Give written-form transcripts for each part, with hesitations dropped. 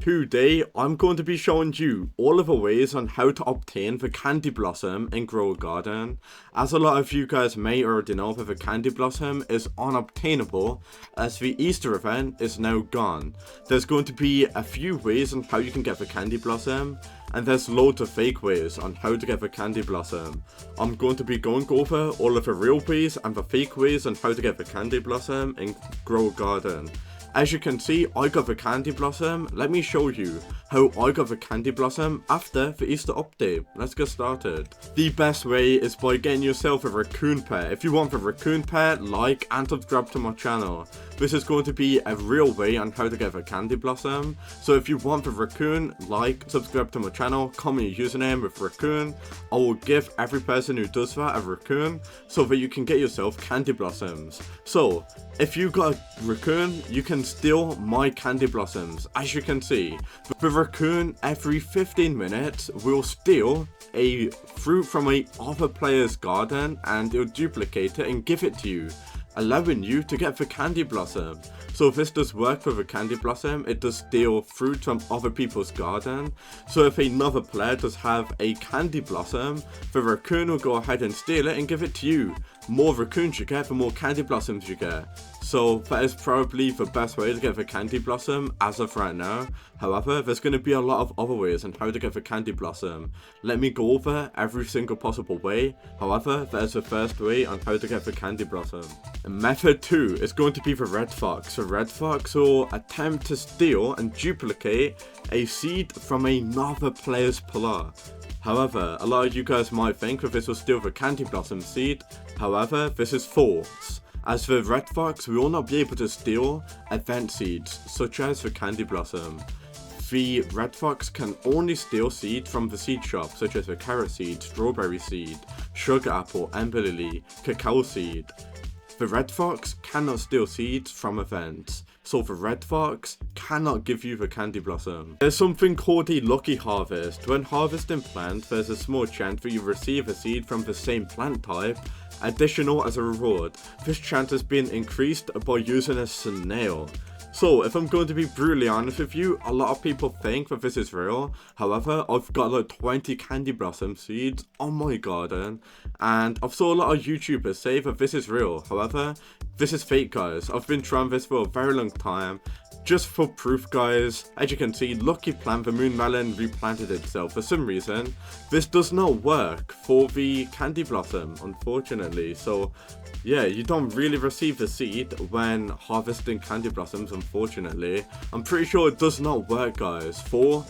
Today, I'm going to be showing you all of the ways on how to obtain the Candy Blossom in Grow a Garden. As a lot of you guys may already know that the Candy Blossom is unobtainable as the Easter event is now gone. There's going to be a few ways on how you can get the Candy Blossom, and there's loads of fake ways on how to get the Candy Blossom. I'm going to be going over all of the real ways and the fake ways on how to get the Candy Blossom in Grow a Garden. As you can see, I got the Candy Blossom. Let me show you how I got the Candy Blossom after the Easter update. Let's get started. The best way is by getting yourself a Raccoon Pet. If you want the Raccoon Pet, like and subscribe to my channel. This is going to be a real way on how to get the Candy Blossom. So if you want the Raccoon, like, subscribe to my channel, comment your username with Raccoon. I will give every person who does that a Raccoon so that you can get yourself Candy Blossoms. So if you got a Raccoon, you can steal my Candy Blossoms. As you can see, the Raccoon every 15 minutes will steal a fruit from a other player's garden and it'll duplicate it and give it to you, allowing you to get the Candy Blossom. So if this does work for the Candy Blossom, it does steal fruit from other people's garden. So if another player does have a Candy Blossom, the Raccoon will go ahead and steal it and give it to you. More Raccoons you get, the more Candy Blossoms you get. So that is probably the best way to get the Candy Blossom as of right now. However, there's going to be a lot of other ways on how to get the Candy Blossom. Let me go over every single possible way. However, there's the first way on how to get the Candy Blossom. Method 2 is going to be the Red Fox. The Red Fox will attempt to steal and duplicate a seed from another player's pillar. However, a lot of you guys might think that this will steal the Candy Blossom seed. However, this is false, as the Red Fox will not be able to steal event seeds such as the Candy Blossom. The Red Fox can only steal seeds from the seed shop, such as the carrot seed, strawberry seed, sugar apple, ember lily, cacao seed. The Red Fox cannot steal seeds from events, so the Red Fox cannot give you the Candy Blossom. There's something called a lucky harvest. When harvesting plants, there's a small chance that you receive a seed from the same plant type, additional as a reward. This chance has been increased by using a snail. So, if I'm going to be brutally honest with you, a lot of people think that this is real. However, I've got like 20 Candy Blossom seeds on my garden, and I've saw a lot of YouTubers say that this is real. However, this is fake, guys. I've been trying this for a very long time. Just for proof, guys, as you can see, Lucky Plant, the moon melon, replanted itself. For some reason, this does not work for the Candy Blossom, unfortunately. So, yeah, you don't really receive the seed when harvesting Candy Blossoms, unfortunately. I'm pretty sure it does not work, guys, for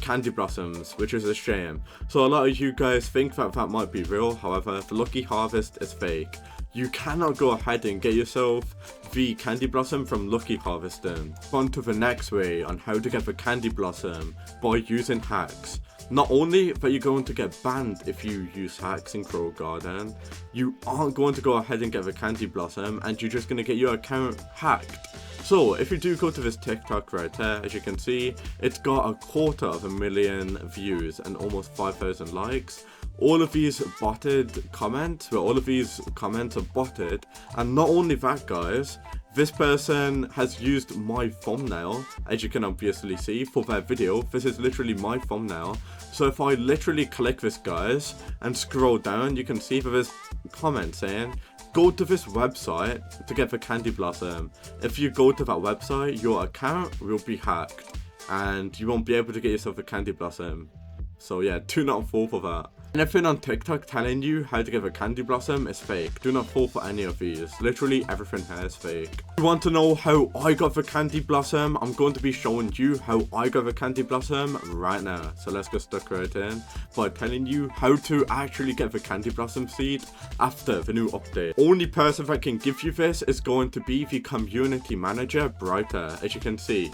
Candy Blossoms, which is a shame. So a lot of you guys think that that might be real. However, the Lucky Harvest is fake. You cannot go ahead and get yourself the Candy Blossom from Lucky Harvesting. On to the next way on how to get the Candy Blossom by using hacks. Not only that you're going to get banned if you use hacks in Grow a Garden, you aren't going to go ahead and get the Candy Blossom and you're just going to get your account hacked. So if you do go to this TikTok right here, as you can see, it's got 250,000 views and almost 5,000 likes. All of these botted comments, well, all of these comments are botted, and not only that, guys, this person has used my thumbnail, as you can obviously see, for their video. This is literally my thumbnail. So if I literally click this, guys, and scroll down, you can see that there's comment saying, go to this website to get the Candy Blossom. If you go to that website, your account will be hacked, and you won't be able to get yourself a Candy Blossom. So yeah, do not fall for that. Anything on TikTok telling you how to get a Candy Blossom is fake. Do not fall for any of these. Literally everything here is fake. If you want to know how I got the Candy Blossom, I'm going to be showing you how I got the Candy Blossom right now. So let's get stuck right in by telling you how to actually get the Candy Blossom seed after the new update. Only person that can give you this is going to be the community manager, Brighter, as you can see.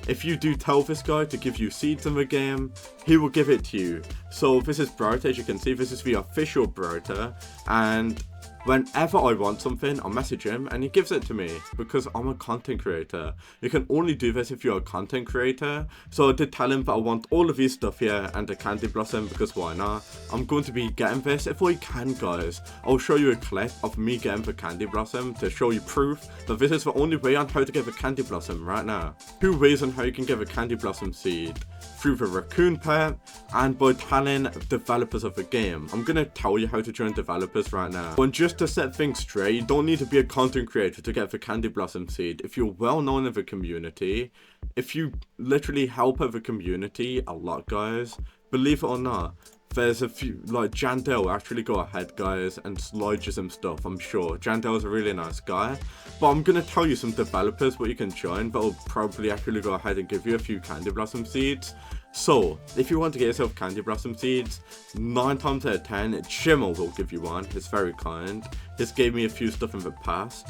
If you do tell this guy to give you seeds in the game, he will give it to you. So this is Brighter, as you can see, this is the official Brighter, and Whenever I want something, I'll message him and he gives it to me because I'm a content creator. You can only do this if you're a content creator. So I did tell him that I want all of his stuff here and a candy blossom because why not? I'm going to be getting this if I can, guys. I'll show you a clip of me getting the candy blossom to show you proof that this is the only way on how to get the candy blossom right now. 2 ways on how you can get a candy blossom seed: through the Raccoon Pet and by telling developers of the game. I'm gonna tell you how to join developers right now. And just to set things straight, you don't need to be a content creator to get the candy blossom seed. If you're well known in the community, if you literally help out the community a lot, guys, believe it or not, there's a few, like Jandel, actually go ahead, guys, and slide you some stuff, I'm sure. Jandel's a really nice guy. But I'm going to tell you some developers what you can join that will probably actually go ahead and give you a few candy blossom seeds. So, if you want to get yourself candy blossom seeds, 9 times out of 10, Jimmo will give you one. He's very kind. He's gave me a few stuff in the past.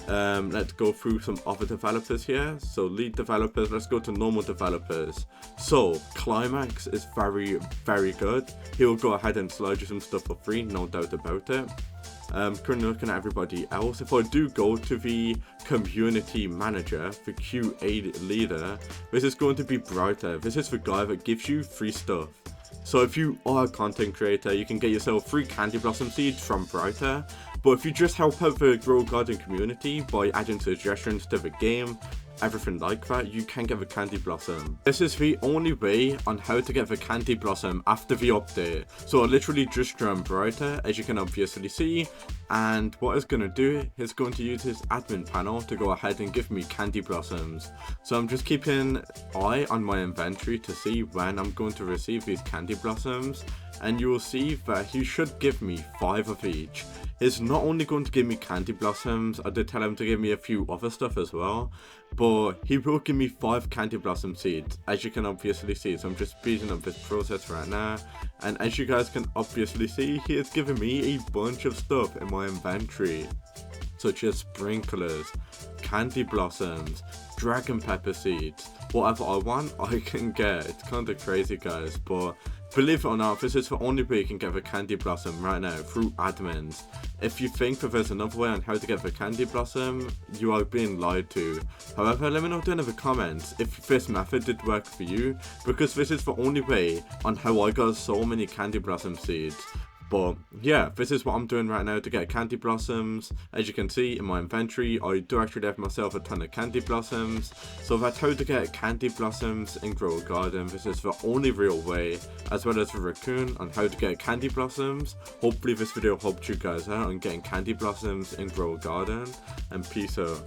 Let's go through some other developers here. So lead developers, let's go to normal developers. So Climax is very, very good. He will go ahead and slide you some stuff for free, no doubt about it. Currently looking at everybody else. If I do go to the community manager, the QA leader, this is going to be Brighter. This is the guy that gives you free stuff. So if you are a content creator, you can get yourself free candy blossom seeds from Brighter. But if you just help out the Grow Garden community by adding suggestions to the game, everything like that, you can get the candy blossom. This is the only way on how to get the candy blossom after the update. So I literally just joined Brighter, as you can obviously see, and what it's going to do is going to use his admin panel to go ahead and give me candy blossoms. So I'm just keeping an eye on my inventory to see when I'm going to receive these candy blossoms, and you will see that he should give me 5 of each. He's not only going to give me candy blossoms, I did tell him to give me a few other stuff as well, but he will give me 5 candy blossom seeds, as you can obviously see. So I'm just speeding up this process right now, and as you guys can obviously see, he has given me a bunch of stuff in my inventory, such as sprinklers, candy blossoms, dragon pepper seeds. Whatever I want, I can get. It's kind of crazy, guys, but believe it or not, this is the only way you can get the candy blossom right now, through admins. If you think that there's another way on how to get the candy blossom, you are being lied to. However, let me know down in the comments if this method did work for you, because this is the only way on how I got so many candy blossom seeds. But yeah, this is what I'm doing right now to get candy blossoms. As you can see in my inventory, I do actually have myself a ton of candy blossoms. So that's how to get candy blossoms in Grow Garden. This is the only real way, as well as the Raccoon, on how to get candy blossoms. Hopefully this video helped you guys out on getting candy blossoms in Grow Garden, and peace out.